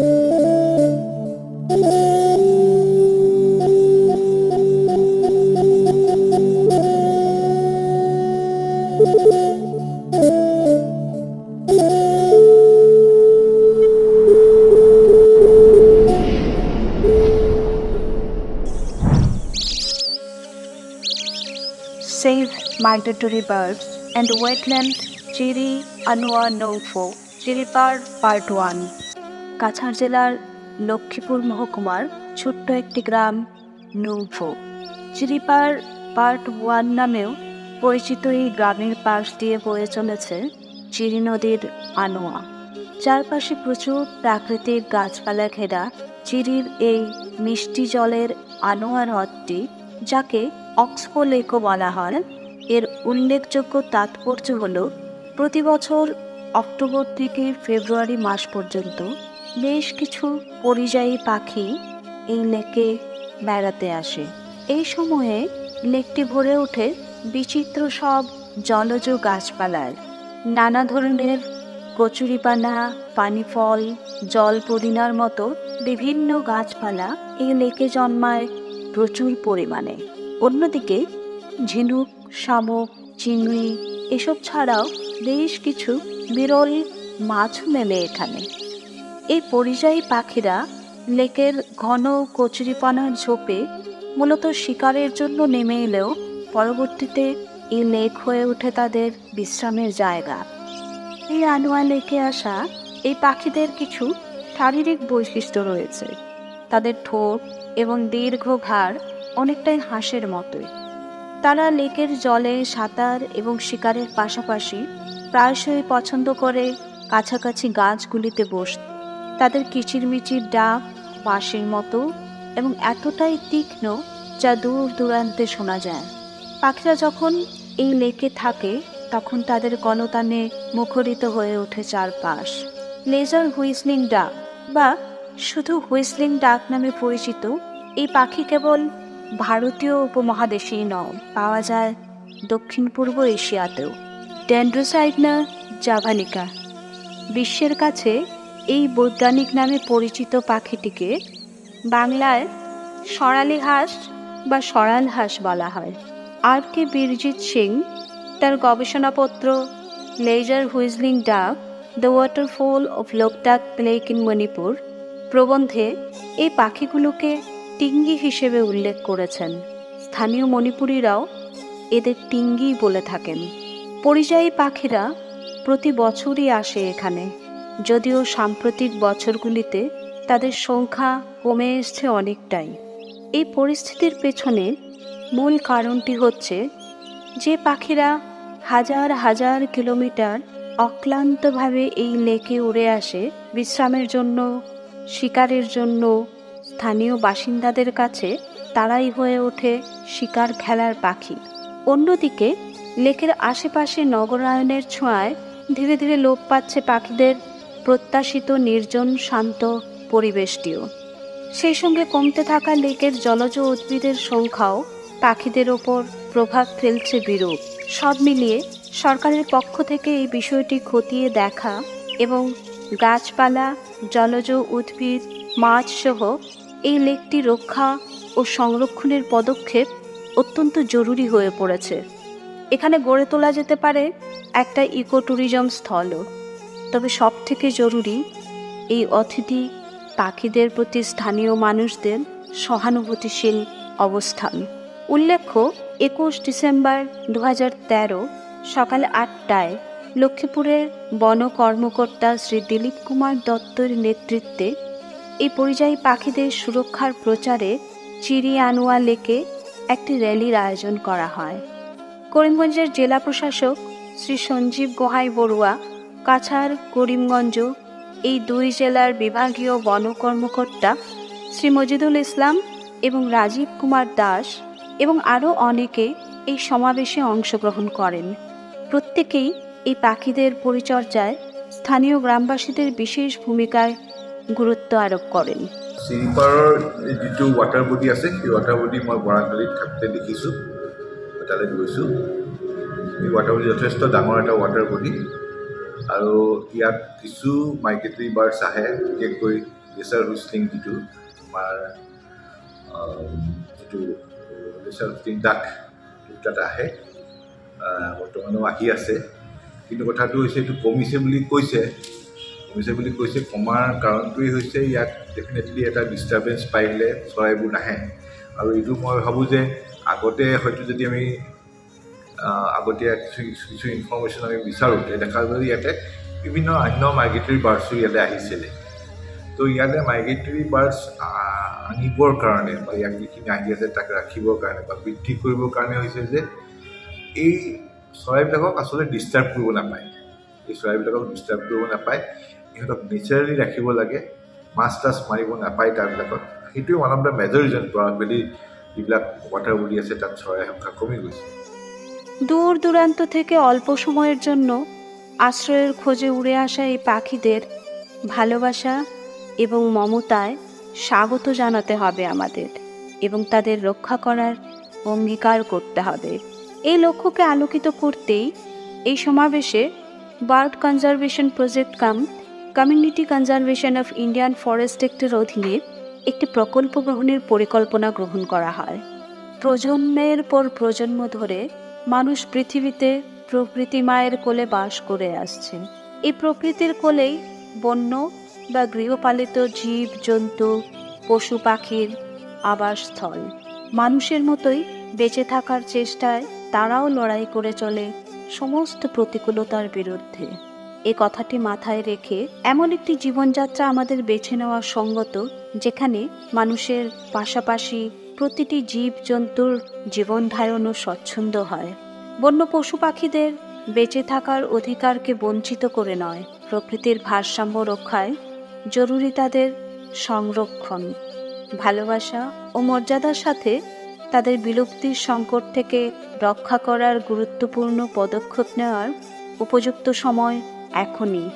Save migratory birds and wetland Chiri Anua Noufo Chiripar part 1। Cachar জেলার লক্ষ্মীপুর মহকুমার ছোট্ট একটি গ্রাম নৌফো। চিরিপাড় পার্ট 1 নামেও পরিচিত এই গ্রামের পাশ দিয়ে বয়ে চলেছে চিরি নদীর আনোয়া। চারপাশে প্রচুর প্রাকৃতিক গাছপালা ঘেরা চিরির এই মিষ্টি জলের আনোয়া হ্রদটি, যাকে অক্সবো লেকও বলা হয়, এর উল্লেখযোগ্য তাৎপর্য হল প্রতি বছর অক্টোবর থেকে ফেব্রুয়ারি মাস পর্যন্ত বেশ কিছু পরিযায়ী পাখি এই লেকে বেড়াতে আসে। এই সময়ে লেকটি ভরে ওঠে বিচিত্র সব জলজ গাছপালায়। নানা ধরনের কচুরিপানা, পানি ফল, জল পুদিনার মতো বিভিন্ন গাছপালা এই লেকে জন্মায় প্রচুর পরিমাণে। অন্যদিকে ঝিনুক, শামুক, চিংড়ি এসব ছাড়াও বেশ কিছু বিরল মাছও মেলে এখানে। এই পরিযায়ী পাখিরা লেকের ঘন কচুরিপানার ঝোপে মূলত শিকারের জন্য নেমে এলেও পরবর্তীতে এই লেক হয়ে ওঠে তাদের বিশ্রামের জায়গা। এই আনোয়া লেকে আসা এই পাখিদের কিছু শারীরিক বৈশিষ্ট্য রয়েছে। তাদের ঠোঁট এবং দীর্ঘ ঘাড় অনেকটাই হাঁসের মতোই। তারা লেকের জলে সাঁতার এবং শিকারের পাশাপাশি প্রায়শই পছন্দ করে কাছাকাছি গাছগুলিতে বসতে। তাদের কিচিরমিচির ডাক বাঁশির মতো এবং এতটাই তীক্ষ্ণ যা দূর দূরান্তে শোনা যায়। পাখিরা যখন এই লেকে থাকে তখন তাদের কলতানে মুখরিত হয়ে ওঠে চারপাশ। লেজার হুইসলিং ডাক বা শুধু হুইসলিং ডাক নামে পরিচিত এই পাখি কেবল ভারতীয় উপমহাদেশেই নয়, পাওয়া যায় দক্ষিণ পূর্ব এশিয়াতেও। ডেন্ড্রোসাইগনা জাভানিকা বিশ্বের কাছে এই বৈজ্ঞানিক নামে পরিচিত পাখিটিকে বাংলায় সরালি হাঁস বা সরাল হাঁস বলা হয়। আর কে বীরজিৎ সিং তার গবেষণাপত্র লেজার হুইসলিং ডাক the waterfall of Loktak lake in Manipur প্রবন্ধে এই পাখিগুলোকে টিঙ্গি হিসেবে উল্লেখ করেছেন। স্থানীয় মণিপুরীরাও এদের টিঙ্গি বলে থাকেন। পরিযায়ী পাখিরা প্রতি বছরই আসে এখানে, যদিও সাম্প্রতিক বছরগুলিতে তাদের সংখ্যা কমে এসছে অনেকটাই। এই পরিস্থিতির পেছনে মূল কারণটি হচ্ছে যে পাখিরা হাজার হাজার কিলোমিটার অক্লান্তভাবে এই লেকে উড়ে আসে বিশ্রামের জন্য, শিকারের জন্য, স্থানীয় বাসিন্দাদের কাছে তারাই হয়ে ওঠে শিকার খেলার পাখি। অন্যদিকে লেকের আশেপাশে নগরায়নের ছোঁয়ায় ধীরে ধীরে লোপ পাচ্ছে পাখিদের প্রত্যাশিত নির্জন শান্ত পরিবেশটিও। সেই সঙ্গে কমতে থাকা লেকের জলজ উদ্ভিদের সংখ্যাও পাখিদের ওপর প্রভাব ফেলছে বিরূপ। সব মিলিয়ে সরকারের পক্ষ থেকে এই বিষয়টি খতিয়ে দেখা এবং গাছপালা, জলজ উদ্ভিদ, মাছ সহ এই লেকটি রক্ষা ও সংরক্ষণের পদক্ষেপ অত্যন্ত জরুরি হয়ে পড়েছে। এখানে গড়ে তোলা যেতে পারে একটা ইকো ট্যুরিজম স্থলও। তবে সব থেকে জরুরি এই অতিথি পাখিদের প্রতি স্থানীয় মানুষদের সহানুভূতিশীল অবস্থান। উল্লেখ্য, 21 ডিসেম্বর 2013 সকাল 8টায় লক্ষ্মীপুরের বন কর্মকর্তা শ্রী দিলীপ কুমার দত্তের নেতৃত্বে এই পরিযায়ী পাখিদের সুরক্ষার প্রচারে চিরি আনোয়া লেকে একটি র্যালির আয়োজন করা হয়। করিমগঞ্জের জেলা প্রশাসক শ্রী সঞ্জীব গোহাই বড়ুয়া, কাছাড়, করিমগঞ্জ এই দুই জেলার বিভাগীয় বন কর্মকর্তা শ্রী মজিদুল ইসলাম এবং রাজীব কুমার দাস এবং আরও অনেকে এই সমাবেশে অংশগ্রহণ করেন। প্রত্যেকেই এই পাখিদের পরিচর্যায় স্থানীয় গ্রামবাসীদের বিশেষ ভূমিকায় গুরুত্ব আরোপ করেন। চিৰিপাৰৰ যিটো ৱাটাৰ বডি আছে সেই ৱাটাৰ বডি মই বৰাকালিত থাকোঁতে দেখিছোঁ, তালৈ গৈছোঁ। এই ৱাটাৰ বডি যথেষ্ট ডাঙৰ এটা ৱাটাৰ বডি আৰু ইয়াত কিছু মাইগ্ৰেটৰী বাৰ্ডছ আহে, বিশেষকৈ লেচাৰ হুইচলিং যিটো আমাৰ যিটো লেচাৰ হুইচলিং ডাক তাত আহে, বৰ্তমানেও আহি আছে। কিন্তু কথাটো হৈছে এইটো কমিছে বুলি কৈছে, কমাৰ কাৰণটোৱেই হৈছে ইয়াত ডেফিনেটলি এটা ডিষ্টাৰ্বেঞ্চ পাৰিলে চৰাইবোৰ নাহে। আৰু এইটো মই ভাবোঁ যে আগতে হয়তো যদি আমি আগতীয়া কিছু ইনফৰ্মেশ্যন আমি বিচাৰোঁ, দেখা যায় ইয়াতে বিভিন্ন অন্য মাইগ্ৰেটৰী বাৰ্ডছো ইয়াতে আহিছিলে। তো ইয়াতে মাইগ্ৰেটৰী বাৰ্ডছ আনিবৰ কাৰণে বা ইয়াক যিখিনি আহি আছে তাক ৰাখিবৰ কাৰণে বা বৃদ্ধি কৰিবৰ কাৰণে হৈছে যে এই চৰাইবিলাকক আচলতে ডিষ্টাৰ্ব কৰিব নাপায়। ইহঁতক নেচাৰেলি ৰাখিব লাগে, মাছ টাছ মাৰিব নাপায় তাৰবিলাকত। সেইটোৱে one of the major reason Barak valley যিবিলাক ৱাটাৰ বডি আছে তাত চৰাইৰ সংখ্যা কমি গৈছে। দূর দূরান্ত থেকে অল্প সময়ের জন্য আশ্রয়ের খোঁজে উড়ে আসা এই পাখিদের ভালোবাসা এবং মমতায় স্বাগত জানাতে হবে আমাদের, এবং তাদের রক্ষা করার অঙ্গীকার করতে হবে। এই লক্ষ্যকে আলোকিত করতেই এই সমাবেশে bird conservation project community conservation of Indian forest অ্যাক্টের অধীনে একটি প্রকল্প গ্রহণের পরিকল্পনা গ্রহণ করা হয়। প্রজন্মের পর প্রজন্ম ধরে মানুষ পৃথিবীতে প্রকৃতি মায়ের কোলে বাস করে আসছে। এই প্রকৃতির কোলেই বন্য বা গৃহপালিত জীব জন্তু পশু পাখির আবাসস্থল। মানুষের মতোই বেঁচে থাকার চেষ্টায় তারাও লড়াই করে চলে সমস্ত প্রতিকূলতার বিরুদ্ধে। এ কথাটি মাথায় রেখে এমন একটি জীবনযাত্রা আমাদের বেছে নেওয়া সঙ্গত, যেখানে মানুষের পাশাপাশি প্রতিটি জীব জন্তুর জীবন ধারণও স্বচ্ছন্দ হয়। বন্য পশু পাখিদের বেঁচে থাকার অধিকারকে বঞ্চিত করে নয়, প্রকৃতির ভারসাম্য রক্ষায় জরুরি তাদের সংরক্ষণ, ভালোবাসা ও মর্যাদার সাথে তাদের বিলুপ্তির সংকট থেকে রক্ষা করার গুরুত্বপূর্ণ পদক্ষেপ নেওয়ার উপযুক্ত সময় এখনই।